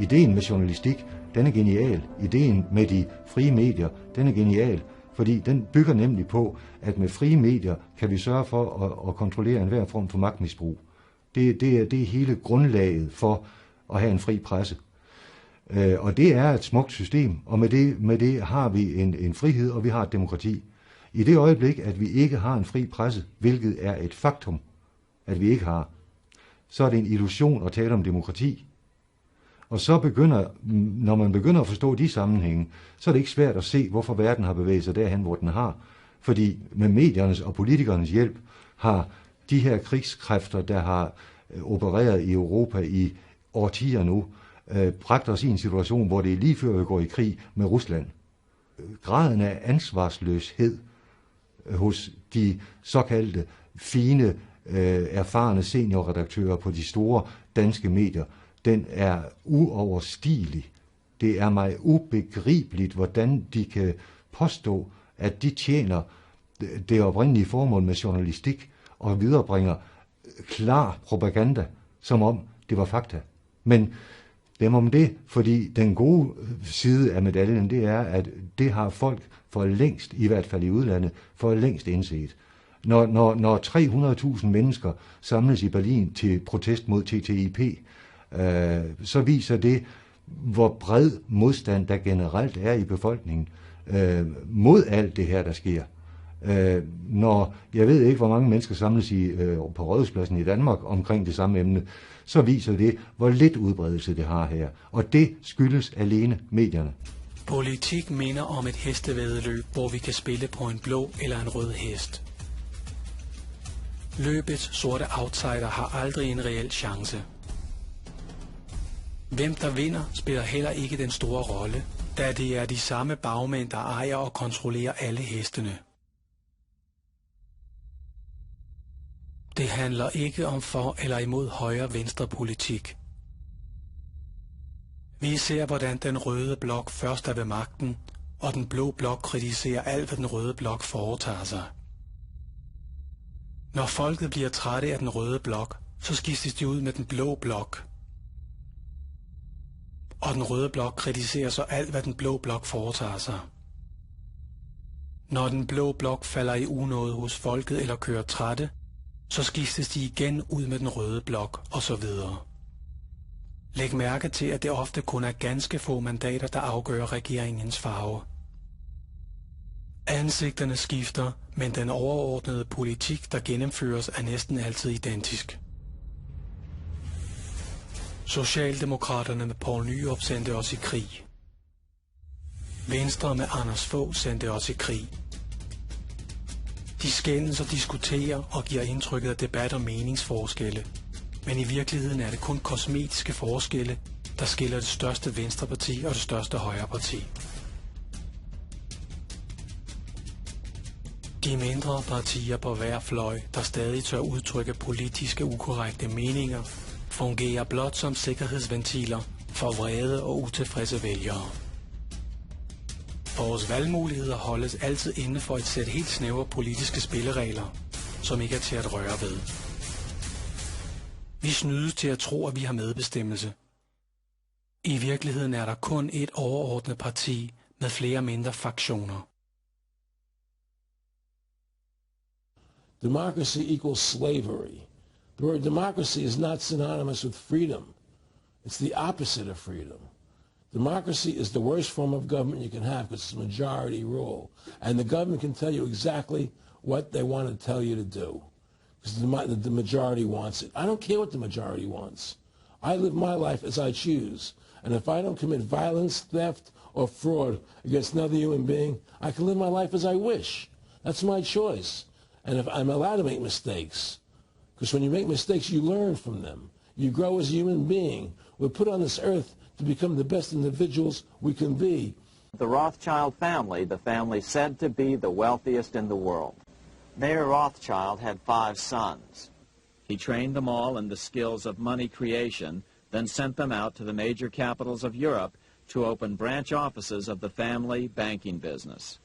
ideen med journalistik, den er genial. Ideen med de frie medier, den er genial. Fordi den bygger nemlig på, at med frie medier kan vi sørge for at kontrollere enhver form for magtmisbrug. Det er hele grundlaget for at have en fri presse. Og det er et smukt system, og med det har vi en frihed, og vi har et demokrati. I det øjeblik, at vi ikke har en fri presse, hvilket er et faktum, at vi ikke har, så er det en illusion at tale om demokrati. Og så når man begynder at forstå de sammenhænge, så er det ikke svært at se, hvorfor verden har bevæget sig derhen, hvor den har. Fordi med mediernes og politikernes hjælp har de her krigskræfter, der har opereret i Europa i årtier nu, bragt os i en situation, hvor det er lige før vi går i krig med Rusland. Graden af ansvarsløshed hos de såkaldte fine, erfarne seniorredaktører på de store danske medier, den er uoverstigelig. Det er mig ubegribeligt, hvordan de kan påstå, at de tjener det oprindelige formål med journalistik og viderebringer klar propaganda, som om det var fakta. Men dem om det, fordi den gode side af medaljen, det er, at det har folk for længst, i hvert fald i udlandet, for længst indset. Når 300.000 mennesker samles i Berlin til protest mod TTIP, så viser det, hvor bred modstand der generelt er i befolkningen mod alt det her, der sker. Når jeg ved ikke, hvor mange mennesker samles på Rådhuspladsen i Danmark omkring det samme emne, så viser det, hvor lidt udbredelse det har her. Og det skyldes alene medierne. Politik minder om et hestevæddeløb, hvor vi kan spille på en blå eller en rød hest. Løbets sorte outsider har aldrig en reel chance. Hvem der vinder, spiller heller ikke den store rolle, da det er de samme bagmænd, der ejer og kontrollerer alle hestene. Det handler ikke om for eller imod højre-venstre politik. Vi ser, hvordan den røde blok først er ved magten, og den blå blok kritiserer alt, hvad den røde blok foretager sig. Når folket bliver trætte af den røde blok, så skiftes de ud med den blå blok. Og den røde blok kritiserer så alt, hvad den blå blok foretager sig. Når den blå blok falder i unåde hos folket eller kører trætte, så skiftes de igen ud med den røde blok, og så videre. Læg mærke til, at det ofte kun er ganske få mandater, der afgør regeringens farve. Ansigterne skifter, men den overordnede politik, der gennemføres, er næsten altid identisk. Socialdemokraterne med Poul Nyrup sendte os i krig. Venstre med Anders Fogh sendte os i krig. De skændes og diskuterer og giver indtrykket af debat og meningsforskelle. Men i virkeligheden er det kun kosmetiske forskelle, der skiller det største venstreparti og det største højreparti. De mindre partier på hver fløj, der stadig tør udtrykke politiske ukorrekte meninger, fungerer blot som sikkerhedsventiler for vrede og utilfredse vælgere. Vores valgmuligheder holdes altid inden for et sæt helt snævre politiske spilleregler, som ikke er til at røre ved. Vi snydes til at tro, at vi har medbestemmelse. I virkeligheden er der kun et overordnet parti med flere mindre fraktioner. Democracy equals slavery. The word democracy is not synonymous with freedom. It's the opposite of freedom. Democracy is the worst form of government you can have because it's majority rule. And the government can tell you exactly what they want to tell you to do. Because the majority wants it. I don't care what the majority wants. I live my life as I choose. And if I don't commit violence, theft, or fraud against another human being, I can live my life as I wish. That's my choice. And if I'm allowed to make mistakes, because when you make mistakes, you learn from them. You grow as a human being. We're put on this earth to become the best individuals we can be. The Rothschild family, the family said to be the wealthiest in the world. Mayer Rothschild had 5 sons. He trained them all in the skills of money creation, then sent them out to the major capitals of Europe to open branch offices of the family banking business.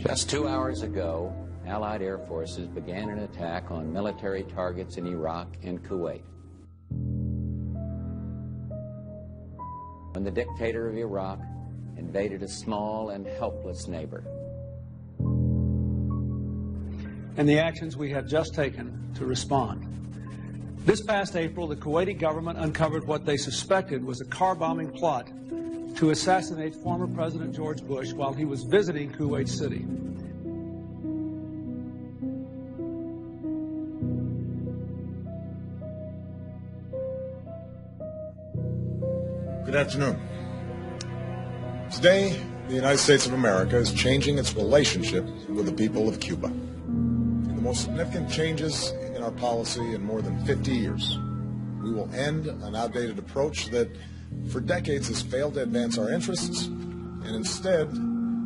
Just 2 hours ago, Allied air forces began an attack on military targets in Iraq and Kuwait. When the dictator of Iraq invaded a small and helpless neighbor. And the actions we have just taken to respond. This past April, the Kuwaiti government uncovered what they suspected was a car-bombing plot to assassinate former President George Bush while he was visiting Kuwait City. Good afternoon. Today, the United States of America is changing its relationship with the people of Cuba. The most significant changes in our policy in more than 50 years. We will end an outdated approach that for decades has failed to advance our interests, and instead,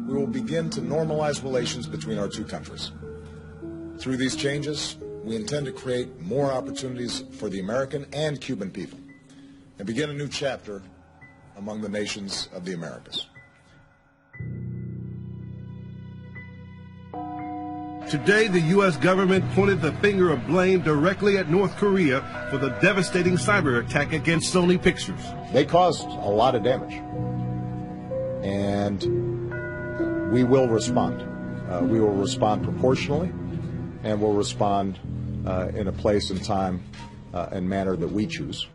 we will begin to normalize relations between our two countries. Through these changes, we intend to create more opportunities for the American and Cuban people, and begin a new chapter among the nations of the Americas. Today, the U.S. government pointed the finger of blame directly at North Korea for the devastating cyber attack against Sony Pictures. They caused a lot of damage, and we will respond. We will respond proportionally, and we'll respond in a place and time and manner that we choose.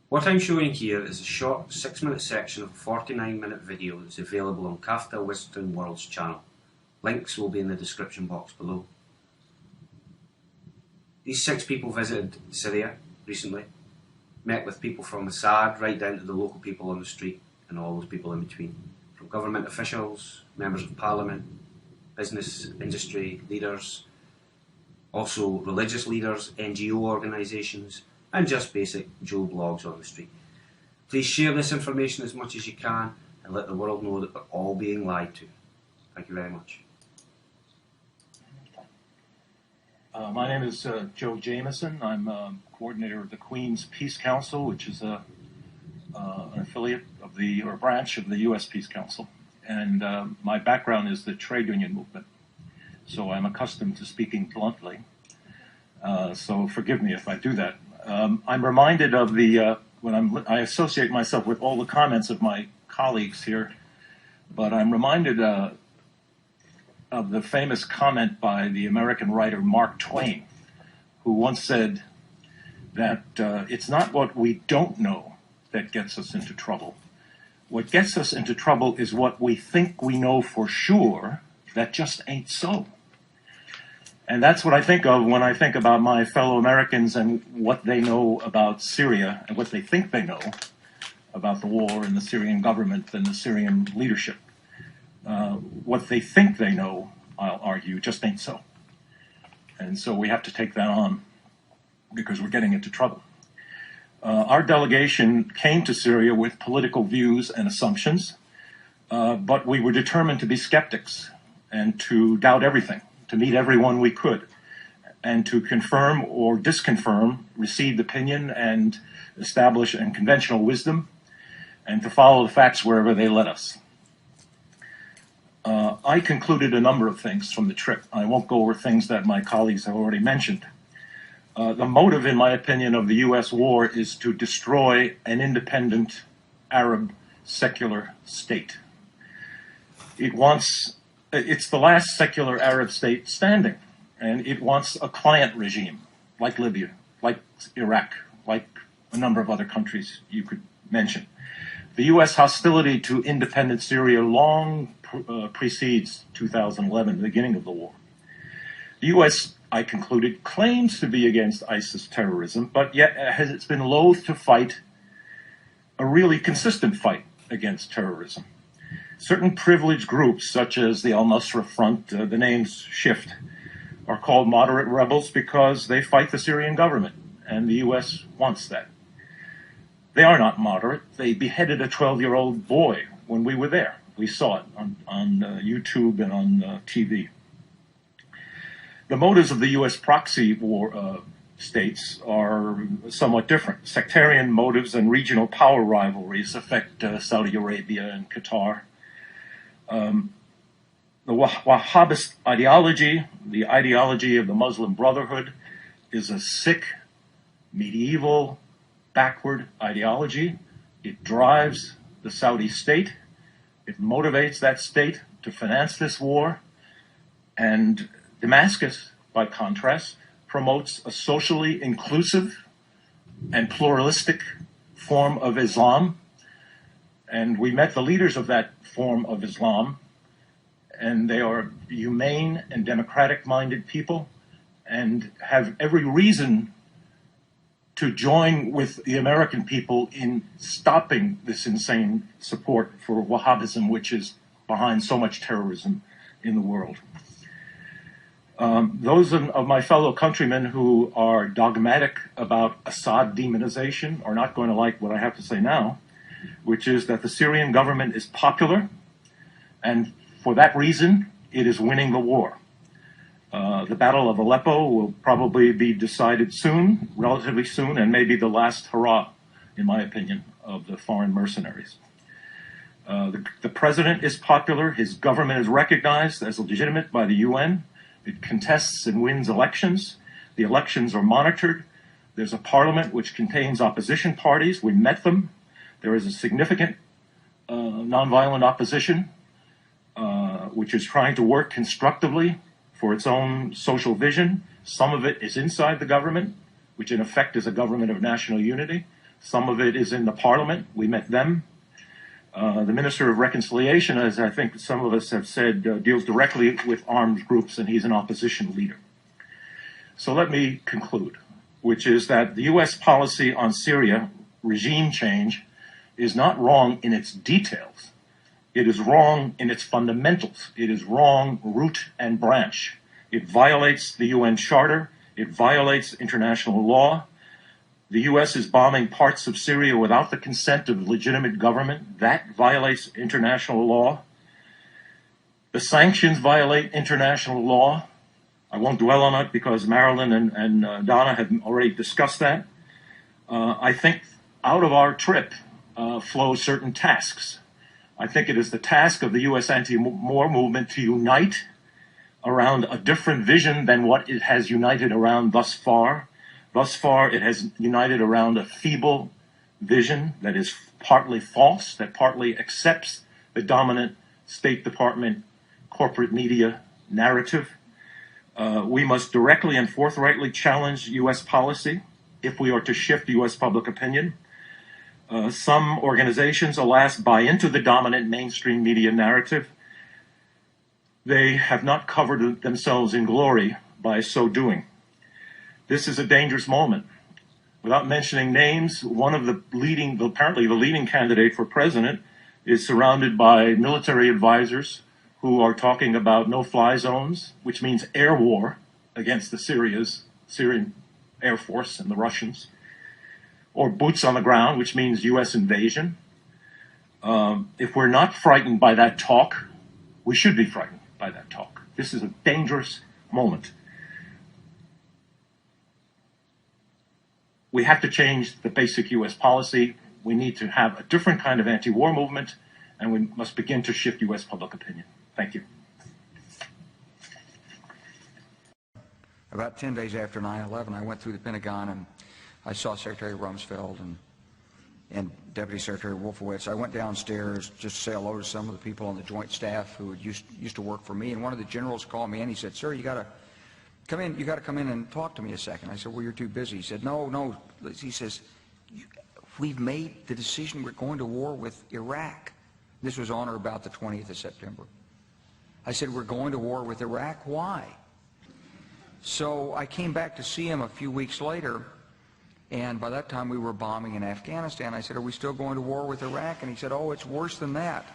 What I'm showing here is a short 6-minute section of a 49-minute video that's available on Kafta Western World's channel. Links will be in the description box below. These 6 people visited Syria recently, met with people from Assad right down to the local people on the street and all those people in between, from government officials, members of parliament, business, industry leaders, also religious leaders, NGO organisations, and just basic Joe blogs on the street. Please share this information as much as you can and let the world know that we're all being lied to. Thank you very much. My name is Joe Jameson. I'm coordinator of the Queen's Peace Council, which is an affiliate of the, or branch of the U.S. Peace Council. And my background is the trade union movement. So I'm accustomed to speaking bluntly. So forgive me if I do that. I'm reminded of the, I associate myself with all the comments of my colleagues here, but I'm reminded of the famous comment by the American writer Mark Twain, who once said that it's not what we don't know that gets us into trouble. What gets us into trouble is what we think we know for sure that just ain't so. And that's what I think of when I think about my fellow Americans and what they know about Syria and what they think they know about the war and the Syrian government and the Syrian leadership. What they think they know, I'll argue, just ain't so. And so we have to take that on because we're getting into trouble. Our delegation came to Syria with political views and assumptions, but we were determined to be skeptics and to doubt everything, to meet everyone we could, and to confirm or disconfirm received opinion and establish and conventional wisdom, and to follow the facts wherever they led us. I concluded a number of things from the trip. I won't go over things that my colleagues have already mentioned. The motive, in my opinion, of the U.S. war is to destroy an independent Arab secular state. It's the last secular Arab state standing, and it wants a client regime, like Libya, like Iraq, like a number of other countries you could mention. The U.S. hostility to independent Syria long precedes 2011, the beginning of the war. The U.S., I concluded, claims to be against ISIS terrorism, but yet it's been loath to fight a really consistent fight against terrorism. Certain privileged groups, such as the al-Nusra Front, the names shift, are called moderate rebels because they fight the Syrian government, and the U.S. wants that. They are not moderate. They beheaded a 12-year-old boy when we were there. We saw it on YouTube and on TV. The motives of the U.S. proxy war states are somewhat different. Sectarian motives and regional power rivalries affect Saudi Arabia and Qatar. The Wahhabist ideology, the ideology of the Muslim Brotherhood, is a sick, medieval, backward ideology. It drives the Saudi state. It motivates that state to finance this war. And Damascus, by contrast, promotes a socially inclusive and pluralistic form of Islam. And we met the leaders of that form of Islam, and they are humane and democratic-minded people and have every reason to join with the American people in stopping this insane support for Wahhabism, which is behind so much terrorism in the world. Those of my fellow countrymen who are dogmatic about Assad demonization are not going to like what I have to say now, which is that the Syrian government is popular, and for that reason, it is winning the war. The Battle of Aleppo will probably be decided soon, relatively soon, and maybe the last hurrah, in my opinion, of the foreign mercenaries. The president is popular. His government is recognized as legitimate by the UN. It contests and wins elections. The elections are monitored. There's a parliament which contains opposition parties. We met them. There is a significant nonviolent opposition which is trying to work constructively for its own social vision. Some of it is inside the government, which in effect is a government of national unity. Some of it is in the parliament. We met them. The Minister of Reconciliation, as I think some of us have said, deals directly with armed groups, and he's an opposition leader. So let me conclude, which is that the U.S. policy on Syria, regime change, is not wrong in its details. It is wrong in its fundamentals. It is wrong root and branch. It violates the UN Charter. It violates international law. The U.S. is bombing parts of Syria without the consent of legitimate government. That violates international law. The sanctions violate international law. I won't dwell on it because Marilyn and Donna have already discussed that. I think out of our trip flow certain tasks. I think it is the task of the U.S. anti-war movement to unite around a different vision than what it has united around thus far. Thus far, it has united around a feeble vision that is partly false, that partly accepts the dominant State Department corporate media narrative. We must directly and forthrightly challenge U.S. policy if we are to shift U.S. public opinion. Some organizations, alas, buy into the dominant mainstream media narrative. They have not covered themselves in glory by so doing. This is a dangerous moment. Without mentioning names, one of the apparently the leading candidate for president is surrounded by military advisors who are talking about no-fly zones, which means air war against the Syrian Air Force and the Russians, or boots on the ground, which means U.S. invasion. If we're not frightened by that talk, we should be frightened by that talk. This is a dangerous moment. We have to change the basic U.S. policy. We need to have a different kind of anti-war movement, and we must begin to shift U.S. public opinion. Thank you. About 10 days after 9/11, I went through the Pentagon and I saw Secretary Rumsfeld and Deputy Secretary Wolfowitz. I went downstairs just to say hello to some of the people on the Joint Staff who used to work for me, and one of the generals called me and he said, "Sir, you got to come in and talk to me a second." I said, "Well, you're too busy." He said, No. He says, "We've made the decision. We're going to war with Iraq." This was on or about the 20th of September. I said, "We're going to war with Iraq? Why?" So I came back to see him a few weeks later, and by that time we were bombing in Afghanistan. I said, "Are we still going to war with Iraq?" And he said, "Oh, it's worse than that."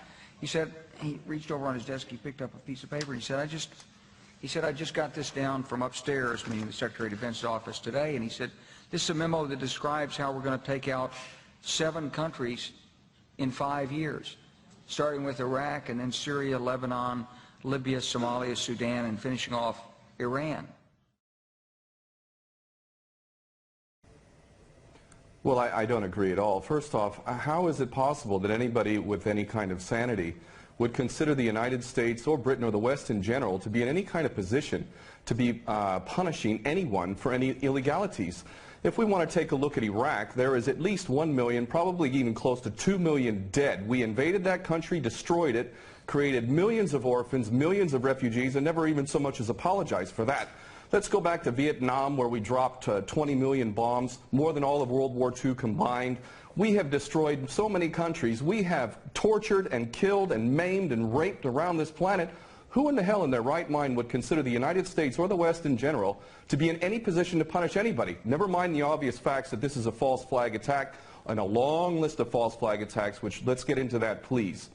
He said, he reached over on his desk, he picked up a piece of paper, he said, I just got this down from upstairs, meaning the Secretary of Defense's office today, and he said, this is a memo that describes how we're going to take out 7 countries in 5 years, starting with Iraq and then Syria, Lebanon, Libya, Somalia, Sudan, and finishing off Iran. Well, I don't agree at all. First off, how is it possible that anybody with any kind of sanity would consider the United States or Britain or the West in general to be in any kind of position to be punishing anyone for any illegalities? If we want to take a look at Iraq, there is at least 1 million, probably even close to 2 million dead. We invaded that country, destroyed it, created millions of orphans, millions of refugees, and never even so much as apologized for that. Let's go back to Vietnam, where we dropped 20 million bombs, more than all of World War II combined. We have destroyed so many countries. We have tortured and killed and maimed and raped around this planet. Who in the hell in their right mind would consider the United States or the West in general to be in any position to punish anybody? Never mind the obvious facts that this is a false flag attack and a long list of false flag attacks, which let's get into that, please.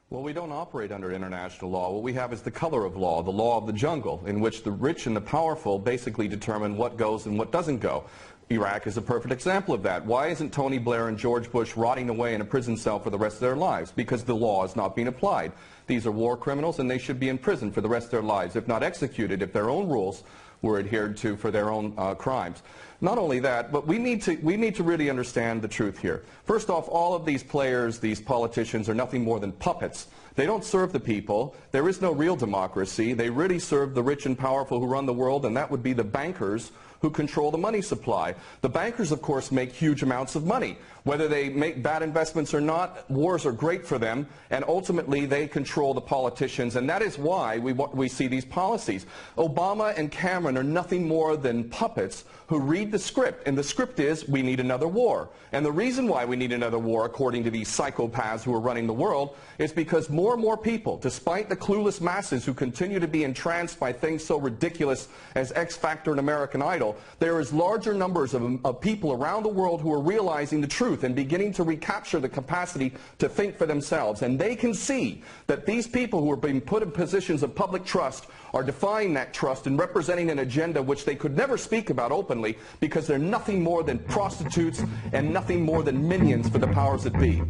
Well, we don't operate under international law. What we have is the color of law, the law of the jungle, in which the rich and the powerful basically determine what goes and what doesn't go. Iraq is a perfect example of that. Why isn't Tony Blair and George Bush rotting away in a prison cell for the rest of their lives? Because the law is not being applied. These are war criminals, and they should be in prison for the rest of their lives, if not executed, if their own rules were adhered to for their own crimes. Not only that, but we need to really understand the truth here. First off, all of these players, these politicians, are nothing more than puppets. They don't serve the people. There is no real democracy. They really serve the rich and powerful who run the world, and that would be the bankers who control the money supply. The bankers, of course, make huge amounts of money. Whether they make bad investments or not, wars are great for them, and ultimately they control the politicians, and that is why we see these policies. Obama and Cameron are nothing more than puppets who read the script, and the script is, we need another war. And the reason why we need another war, according to these psychopaths who are running the world, is because more and more people, despite the clueless masses who continue to be entranced by things so ridiculous as X Factor and American Idol, there is larger numbers of people around the world who are realizing the truth and beginning to recapture the capacity to think for themselves. And they can see that these people who are being put in positions of public trust are defying that trust and representing an agenda which they could never speak about openly, because they're nothing more than prostitutes and nothing more than minions for the powers that be.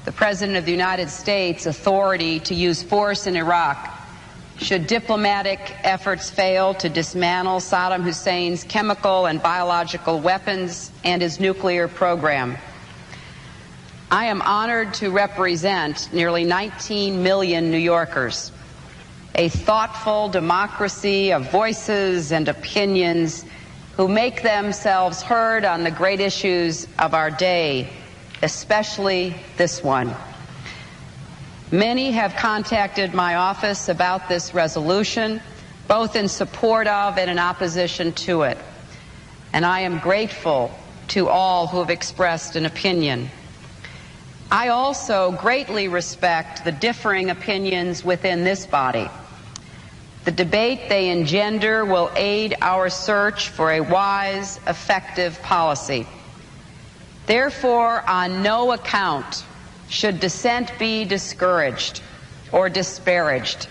the President of the United States authority to use force in Iraq should diplomatic efforts fail to dismantle Saddam Hussein's chemical and biological weapons and his nuclear program. I am honored to represent nearly 19 million New Yorkers, a thoughtful democracy of voices and opinions who make themselves heard on the great issues of our day, especially this one. Many have contacted my office about this resolution, both in support of and in opposition to it, and I am grateful to all who have expressed an opinion. I also greatly respect the differing opinions within this body. The debate they engender will aid our search for a wise, effective policy. Therefore, on no account should dissent be discouraged or disparaged.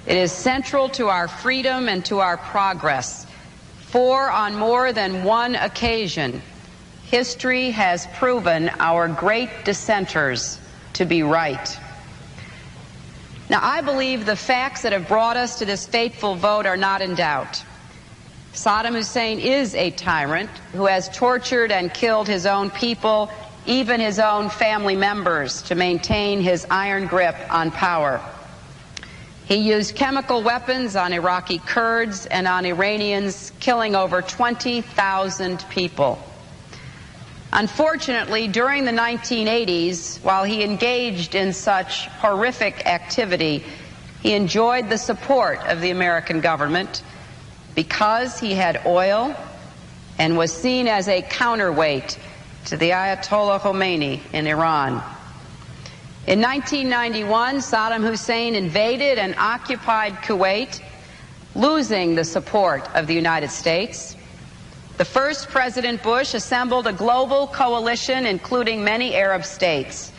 It is central to our freedom and to our progress, for on more than one occasion, history has proven our great dissenters to be right. Now, I believe the facts that have brought us to this fateful vote are not in doubt. Saddam Hussein is a tyrant who has tortured and killed his own people, even his own family members, to maintain his iron grip on power. He used chemical weapons on Iraqi Kurds and on Iranians, killing over 20,000 people. Unfortunately, during the 1980s, while he engaged in such horrific activity, he enjoyed the support of the American government because he had oil and was seen as a counterweight to the Ayatollah Khomeini in Iran. In 1991, Saddam Hussein invaded and occupied Kuwait, losing the support of the United States. The first President Bush assembled a global coalition, including many Arab states,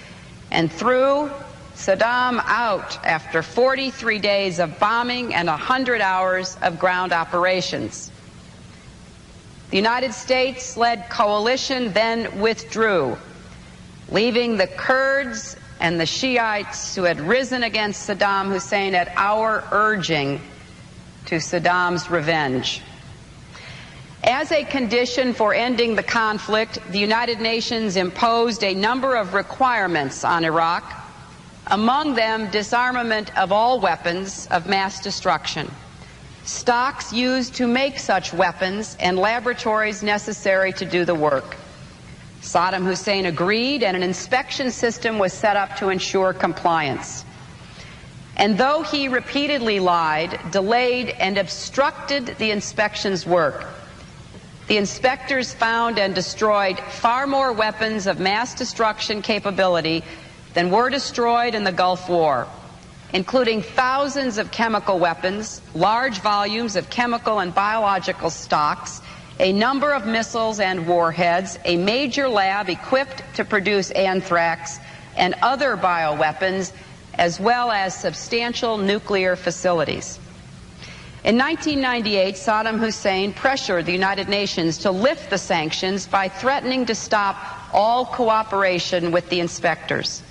and threw Saddam out after 43 days of bombing and 100 hours of ground operations. The United States-led coalition then withdrew, leaving the Kurds and the Shiites who had risen against Saddam Hussein at our urging to Saddam's revenge. As a condition for ending the conflict, the United Nations imposed a number of requirements on Iraq, among them disarmament of all weapons of mass destruction, stocks used to make such weapons, and laboratories necessary to do the work. Saddam Hussein agreed, and an inspection system was set up to ensure compliance. And though he repeatedly lied, delayed, and obstructed the inspection's work, the inspectors found and destroyed far more weapons of mass destruction capability than were destroyed in the Gulf War, including thousands of chemical weapons, large volumes of chemical and biological stocks, a number of missiles and warheads, a major lab equipped to produce anthrax and other bioweapons, as well as substantial nuclear facilities. In 1998, Saddam Hussein pressured the United Nations to lift the sanctions by threatening to stop all cooperation with the inspectors.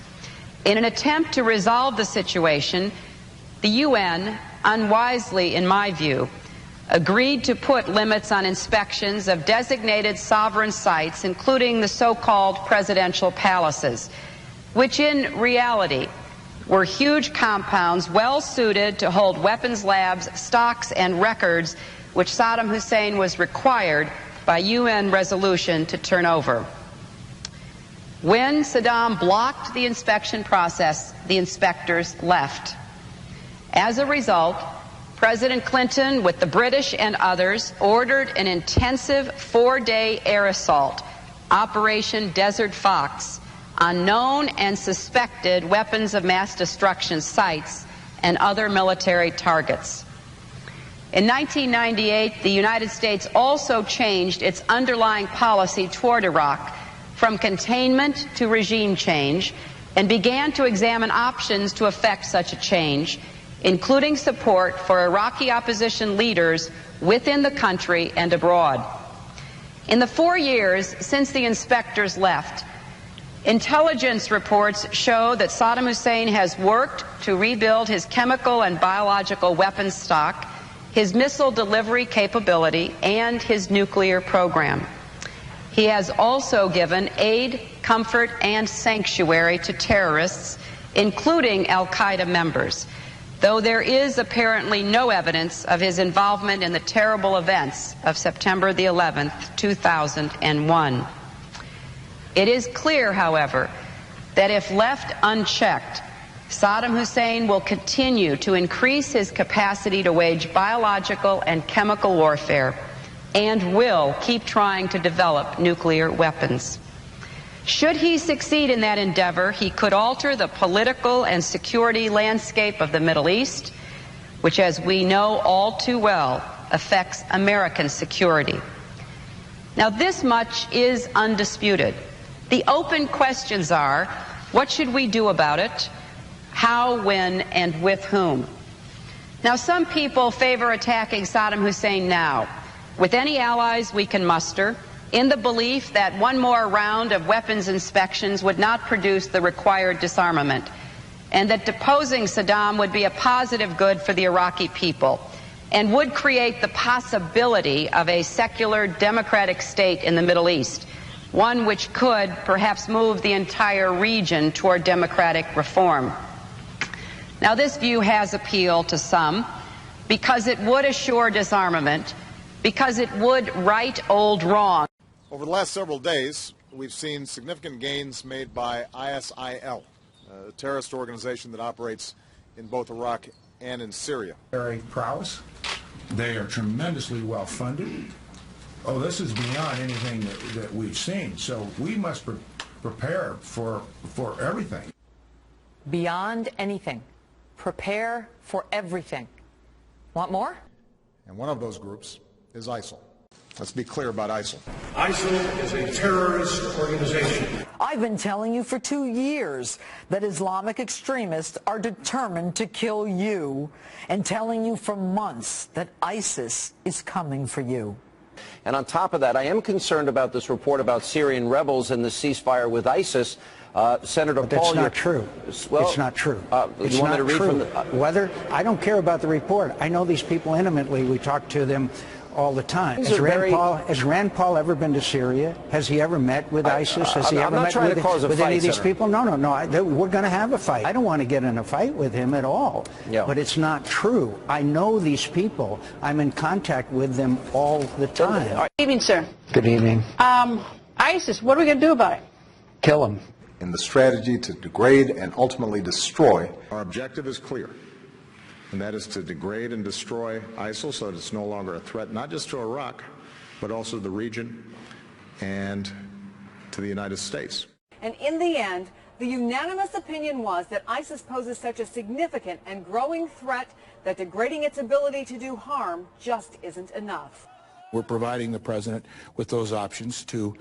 In an attempt to resolve the situation, the UN, unwisely in my view, agreed to put limits on inspections of designated sovereign sites, including the so-called presidential palaces, which in reality were huge compounds well suited to hold weapons labs, stocks, and records which Saddam Hussein was required by UN resolution to turn over. When Saddam blocked the inspection process, the inspectors left. As a result, President Clinton, with the British and others, ordered an intensive 4-day air assault, Operation Desert Fox, on known and suspected weapons of mass destruction sites and other military targets. In 1998, the United States also changed its underlying policy toward Iraq from containment to regime change and began to examine options to effect such a change, including support for Iraqi opposition leaders within the country and abroad. In the 4 years since the inspectors left, Intelligence reports show that Saddam Hussein has worked to rebuild his chemical and biological weapons stock, his missile delivery capability, and his nuclear program. He has also given aid, comfort, and sanctuary to terrorists, including al-Qaeda members, though there is apparently no evidence of his involvement in the terrible events of September the 11th, 2001. It is clear, however, that if left unchecked, Saddam Hussein will continue to increase his capacity to wage biological and chemical warfare and will keep trying to develop nuclear weapons. Should he succeed in that endeavor, he could alter the political and security landscape of the Middle East, which, as we know all too well, affects American security. Now, this much is undisputed. The open questions are, what should we do about it? How, when, and with whom? Now, some people favor attacking Saddam Hussein now, with any allies we can muster, in the belief that one more round of weapons inspections would not produce the required disarmament, and that deposing Saddam would be a positive good for the Iraqi people, and would create the possibility of a secular democratic state in the Middle East, one which could perhaps move the entire region toward democratic reform. Now, this view has appeal to some because it would assure disarmament, because it would right old wrong. Over the last several days, we've seen significant gains made by ISIL, a terrorist organization that operates in both Iraq and in Syria. Very prowess. They are tremendously well funded. Oh, this is beyond anything that we've seen. So we must prepare for everything. Beyond anything. Prepare for everything. Want more? And one of those groups is ISIL. Let's be clear about ISIL. ISIL is a terrorist organization. I've been telling you for 2 years that Islamic extremists are determined to kill you, and telling you for months that ISIS is coming for you. And on top of that, I am concerned about this report about Syrian rebels and the ceasefire with ISIS. Senator Paul, that's not true. Well, it's not true. It's not true. Whether I don't care about the report. I know these people intimately. We talk to them all the time. Has Rand Paul ever been to Syria? Has he ever met with ISIS? Has he ever met with any of these people? No. We're going to have a fight. I don't want to get in a fight with him at all. Yeah. But it's not true. I know these people. I'm in contact with them all the time. Good evening, sir. Good evening. ISIS, what are we going to do about it? Kill them. In the strategy to degrade and ultimately destroy, our objective is clear. And that is to degrade and destroy ISIL so that it's no longer a threat, not just to Iraq, but also to the region and to the United States. And in the end, the unanimous opinion was that ISIS poses such a significant and growing threat that degrading its ability to do harm just isn't enough. We're providing the president with those options to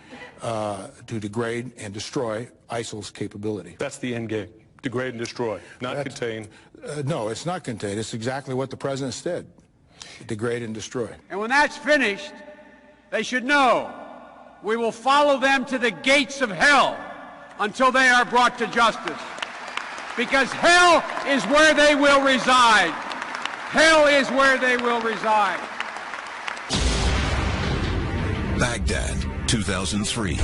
degrade and destroy ISIL's capability. That's the end game. Degrade and destroy, not contain. No, it's not contain. It's exactly what the president said. Degrade and destroy. And when that's finished, they should know we will follow them to the gates of hell until they are brought to justice. Because hell is where they will reside. Hell is where they will reside. Baghdad, 2003.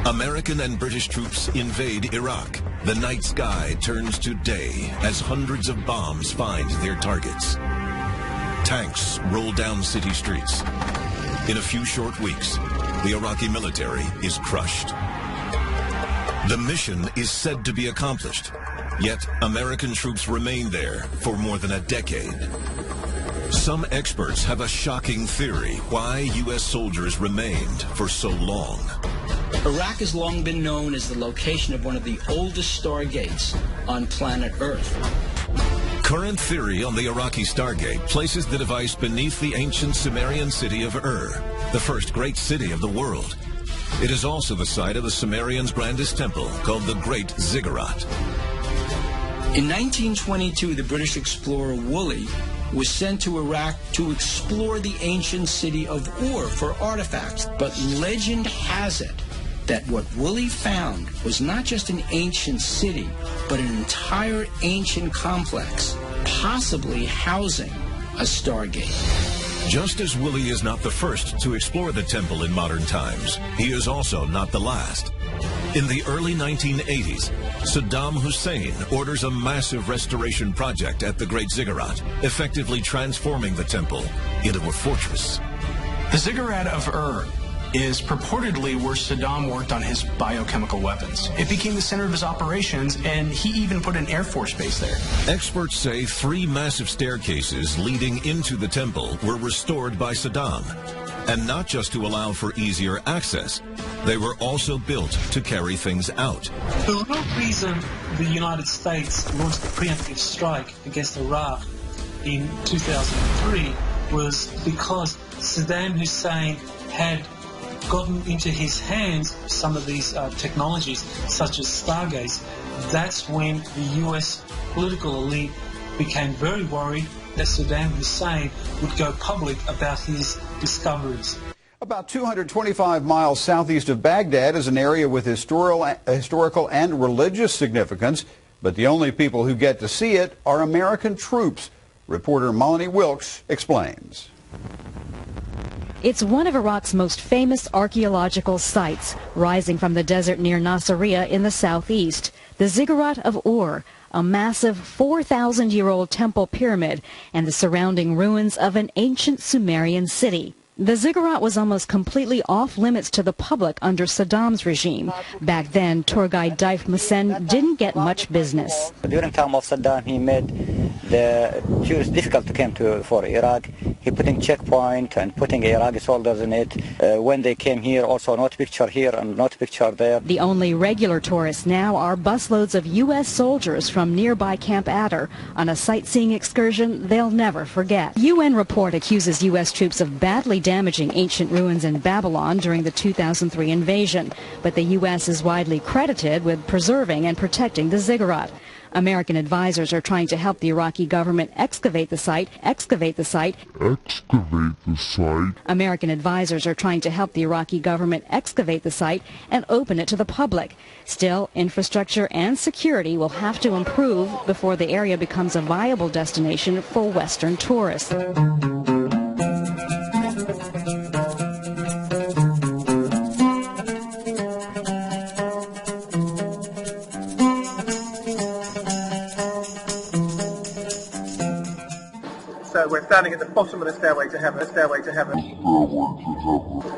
American and British troops invade Iraq. The night sky turns to day as hundreds of bombs find their targets. Tanks roll down city streets. In a few short weeks, the Iraqi military is crushed. The mission is said to be accomplished, yet American troops remain there for more than a decade. Some experts have a shocking theory why U.S. soldiers remained for so long. Iraq has long been known as the location of one of the oldest stargates on planet Earth. Current theory on the Iraqi Stargate places the device beneath the ancient Sumerian city of Ur, the first great city of the world. It is also the site of the Sumerians' grandest temple, called the Great Ziggurat. In 1922, the British explorer Woolley was sent to Iraq to explore the ancient city of Ur for artifacts. But legend has it that what Willie found was not just an ancient city, but an entire ancient complex, possibly housing a Stargate. Just as Willie is not the first to explore the temple in modern times, he is also not the last. In the early 1980s, Saddam Hussein orders a massive restoration project at the Great Ziggurat, effectively transforming the temple into a fortress. The Ziggurat of Ur is purportedly where Saddam worked on his biochemical weapons. It became the center of his operations, and he even put an Air Force base there. Experts say 3 massive staircases leading into the temple were restored by Saddam. And not just to allow for easier access, they were also built to carry things out. The real reason the United States launched the preemptive strike against Iraq in 2003 was because Saddam Hussein had gotten into his hands some of these technologies, such as Stargates. That's when the US political elite became very worried that Saddam Hussein would go public about his discoveries. About 225 miles southeast of Baghdad is an area with historical and religious significance, but the only people who get to see it are American troops. Reporter Melanie Wilkes explains. It's one of Iraq's most famous archaeological sites, rising from the desert near Nasiriyah in the southeast. The Ziggurat of Ur, a massive 4,000-year-old temple pyramid, and the surrounding ruins of an ancient Sumerian city. The ziggurat was almost completely off limits to the public under Saddam's regime. Back then, tour guide Daif Musen didn't get much business. During the time of Saddam, he made the tourists difficult to come for Iraq. He putting checkpoint and putting Iraqi soldiers in it. When they came here, also not picture here and not picture there. The only regular tourists now are busloads of U.S. soldiers from nearby Camp Adder on a sightseeing excursion they'll never forget. UN report accuses U.S. troops of badly damaging ancient ruins in Babylon during the 2003 invasion, but the U.S. is widely credited with preserving and protecting the ziggurat. American advisors are trying to help the Iraqi government excavate the site. American advisors are trying to help the Iraqi government excavate the site and open it to the public. Still, infrastructure and security will have to improve before the area becomes a viable destination for Western tourists. So we're standing at the bottom of the stairway to heaven,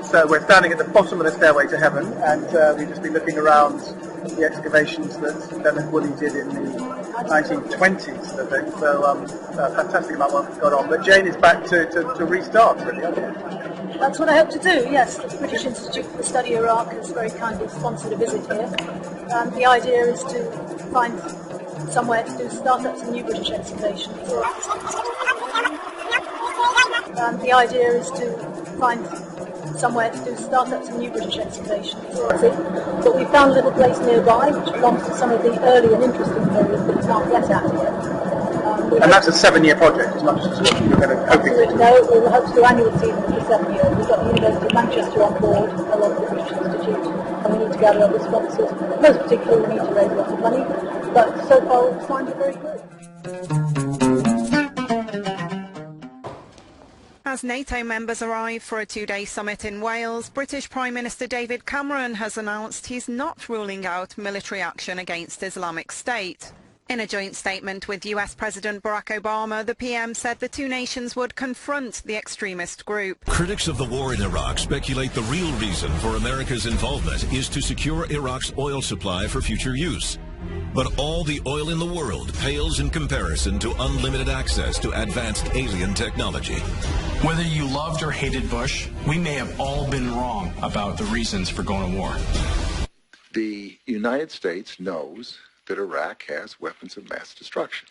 So we're standing at the bottom of the stairway to heaven, and we've just been looking around the excavations that Leonard Woolley did in the 1920s, I think. So fantastic about what's gone on. But Jane is back to restart, really. That's what I hope to do, yes. The British Institute for the Study of Iraq has very kindly sponsored a visit here. The idea is to find somewhere to start up some new British excavations. The idea is to find somewhere to start up some new British excavations. But we found a little place nearby which belongs to some of the early and interesting areas that we can't get at here. And that's a 7-year project, as much as what you're going to hope to do. No, we hope to do annual seasons for 7 years. We've got the University of Manchester on board, along with the British Institute, and we need to gather other sponsors. Most particularly, we need to raise lots of money, but so far the signs are very good. As NATO members arrive for a 2-day summit in Wales, British Prime Minister David Cameron has announced he's not ruling out military action against Islamic State. In a joint statement with US President Barack Obama, the PM said the two nations would confront the extremist group. Critics of the war in Iraq speculate the real reason for America's involvement is to secure Iraq's oil supply for future use. But all the oil in the world pales in comparison to unlimited access to advanced alien technology. Whether you loved or hated Bush, we may have all been wrong about the reasons for going to war. The United States knows that Iraq has weapons of mass destruction.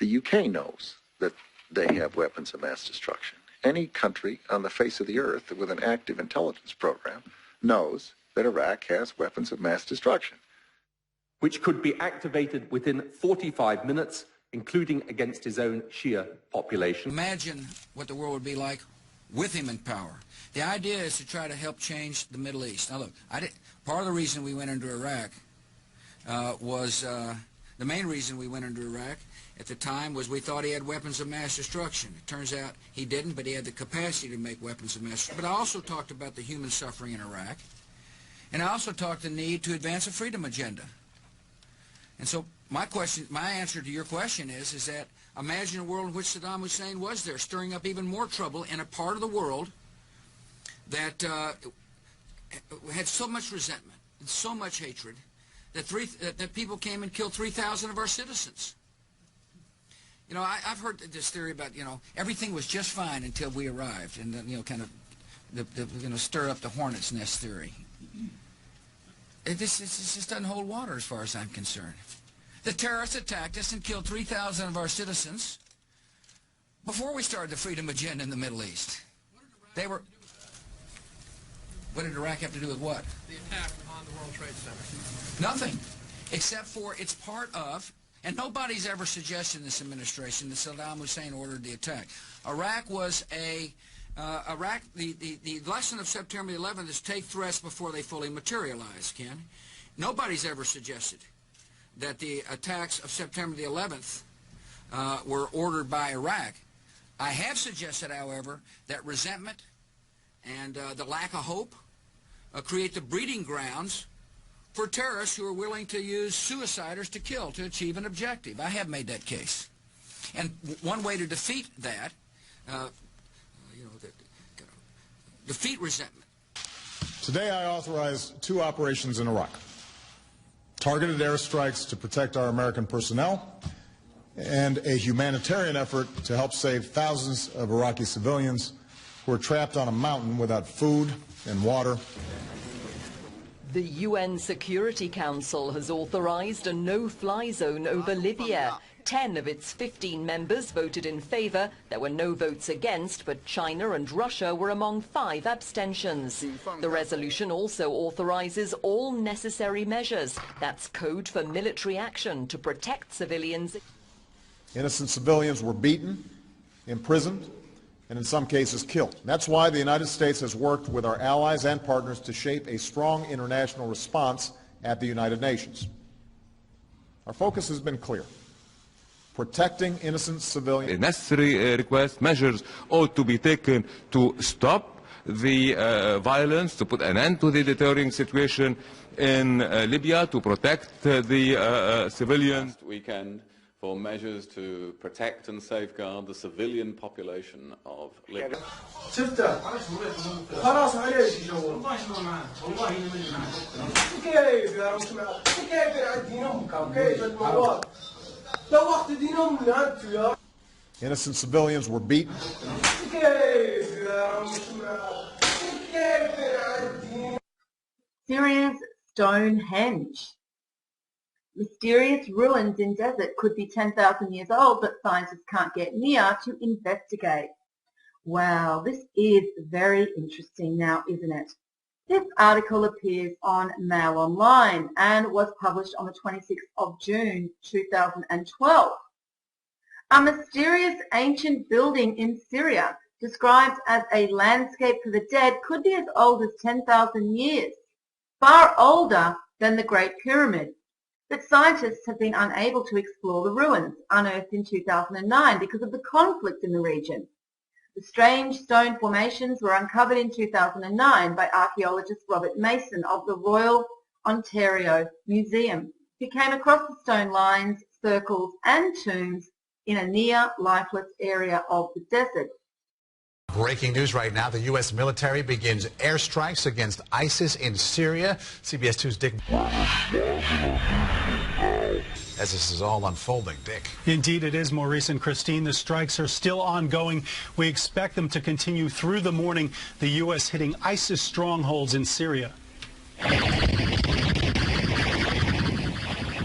The UK knows that they have weapons of mass destruction. Any country on the face of the earth with an active intelligence program knows that Iraq has weapons of mass destruction, which could be activated within 45 minutes, including against his own Shia population. Imagine what the world would be like with him in power. The idea is to try to help change the Middle East. Now look, part of the reason we went into Iraq the main reason we went into Iraq at the time was we thought he had weapons of mass destruction. It turns out he didn't, but he had the capacity to make weapons of mass destruction. But I also talked about the human suffering in Iraq, and I also talked the need to advance a freedom agenda. And so my answer to your question is that imagine a world in which Saddam Hussein was there, stirring up even more trouble in a part of the world that had so much resentment and so much hatred that people came and killed 3,000 of our citizens. You know, I've heard this theory about, you know, everything was just fine until we arrived, and then, you know, kind of the stir up the hornet's nest theory. It just doesn't hold water as far as I'm concerned. The terrorists attacked us and killed 3,000 of our citizens before we started the freedom agenda in the Middle East. They were... What did Iraq have to do with what? The attack on the World Trade Center. Nothing, except for it's part of, and nobody's ever suggested in this administration that Saddam Hussein ordered the attack. Iraq was the lesson of September 11th is take threats before they fully materialize, Ken. Nobody's ever suggested that the attacks of September the 11th were ordered by Iraq. I have suggested, however, that resentment and the lack of hope create the breeding grounds for terrorists who are willing to use suiciders to kill to achieve an objective. I have made that case. And one way to defeat that, defeat resentment. Today I authorized 2 operations in Iraq. Targeted airstrikes to protect our American personnel, and a humanitarian effort to help save thousands of Iraqi civilians who are trapped on a mountain without food and water. The UN Security Council has authorized a no-fly zone over Libya. 10 of its 15 members voted in favor. There were no votes against, but China and Russia were among 5 abstentions. The resolution also authorizes all necessary measures. That's code for military action to protect civilians. Innocent civilians were beaten, imprisoned, and in some cases killed. That's why the United States has worked with our allies and partners to shape a strong international response at the United Nations. Our focus has been clear: protecting innocent civilians. Necessary measures ought to be taken to stop the violence, to put an end to the deteriorating situation in Libya, to protect the civilians. Weekend for measures to protect and safeguard the civilian population of Libya. Innocent civilians were beaten. Syria's Stonehenge. Mysterious ruins in desert could be 10,000 years old, but scientists can't get near to investigate. Wow, this is very interesting now, isn't it? This article appears on Mail Online and was published on the 26th of June 2012. A mysterious ancient building in Syria, described as a landscape for the dead, could be as old as 10,000 years, far older than the Great Pyramid. But scientists have been unable to explore the ruins, unearthed in 2009 because of the conflict in the region. The strange stone formations were uncovered in 2009 by archaeologist Robert Mason of the Royal Ontario Museum, who came across the stone lines, circles and tombs in a near lifeless area of the desert. Breaking news right now, the U.S. military begins airstrikes against ISIS in Syria. CBS 2's Dick. As this is all unfolding, Dick. Indeed it is, Maurice and Christine. The strikes are still ongoing. We expect them to continue through the morning. The U.S. hitting ISIS strongholds in Syria.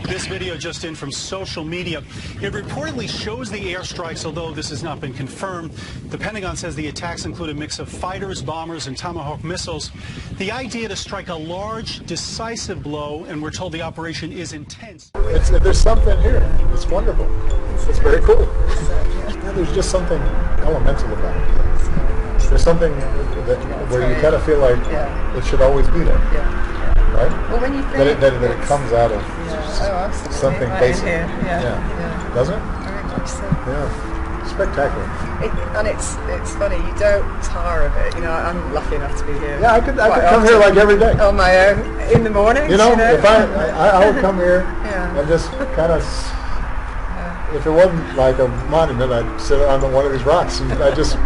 This video just in from social media. It reportedly shows the airstrikes, although this has not been confirmed. The Pentagon says the attacks include a mix of fighters, bombers, and Tomahawk missiles. The idea to strike a large, decisive blow, and we're told the operation is intense. There's something here. It's wonderful. It's very cool. There's just something elemental about it. There's something where you kind of feel like it should always be there. Right? Well, when you think that it comes out of something right basic. Yeah. Doesn't it? Very much so. Yeah. Spectacular. And it's funny, you don't tire of it. You know, I'm lucky enough to be here. Yeah, I could come here like every day. On my own, in the morning. You know, if I would come here and just kind of, if it wasn't like a monument, I'd sit on one of these rocks and I'd just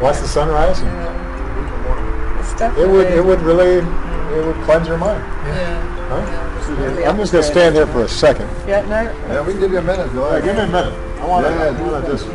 watch the sunrise. And it would really, it would cleanse your mind. Yeah. Huh? I'm just going to stand here for a second. Yeah, no. Yeah, we can give you a minute. Yeah, give me a minute. I want to just...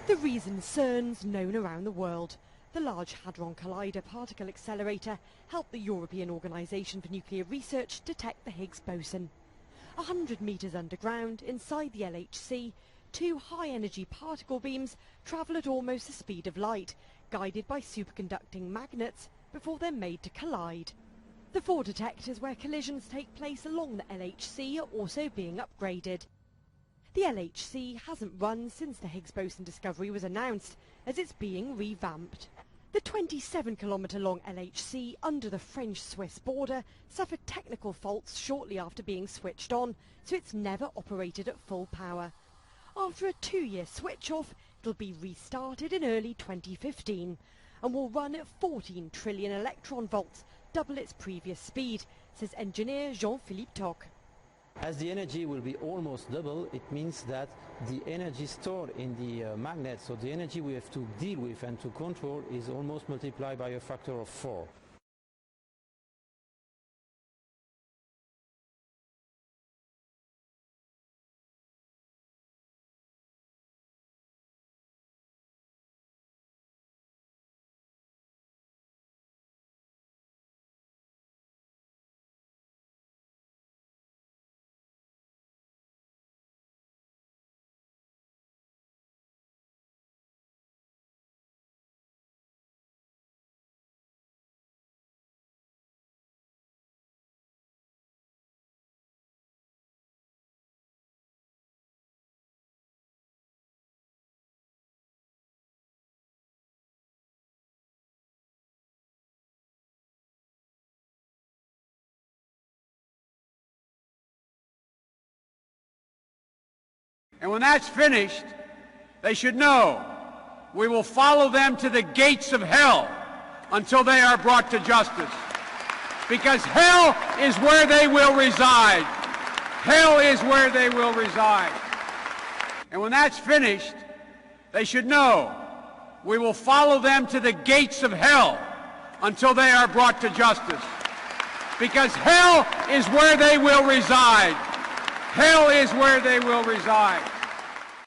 The reason CERN's known around the world. The Large Hadron Collider particle accelerator helped the European Organisation for Nuclear Research detect the Higgs boson. 100 metres underground, inside the LHC, two high-energy particle beams travel at almost the speed of light, guided by superconducting magnets before they're made to collide. The 4 detectors where collisions take place along the LHC are also being upgraded. The LHC hasn't run since the Higgs boson discovery was announced, as it's being revamped. The 27-kilometre-long LHC under the French-Swiss border suffered technical faults shortly after being switched on, so it's never operated at full power. After a 2-year switch-off, it'll be restarted in early 2015 and will run at 14 trillion electron volts, double its previous speed, says engineer Jean-Philippe Toc. As the energy will be almost double, it means that the energy stored in the magnet, so the energy we have to deal with and to control, is almost multiplied by a factor of 4. And when that's finished, they should know we will follow them to the gates of hell until they are brought to justice. Because hell is where they will reside. Hell is where they will reside. And when that's finished, they should know we will follow them to the gates of hell until they are brought to justice. Because hell is where they will reside. Hell is where they will reside.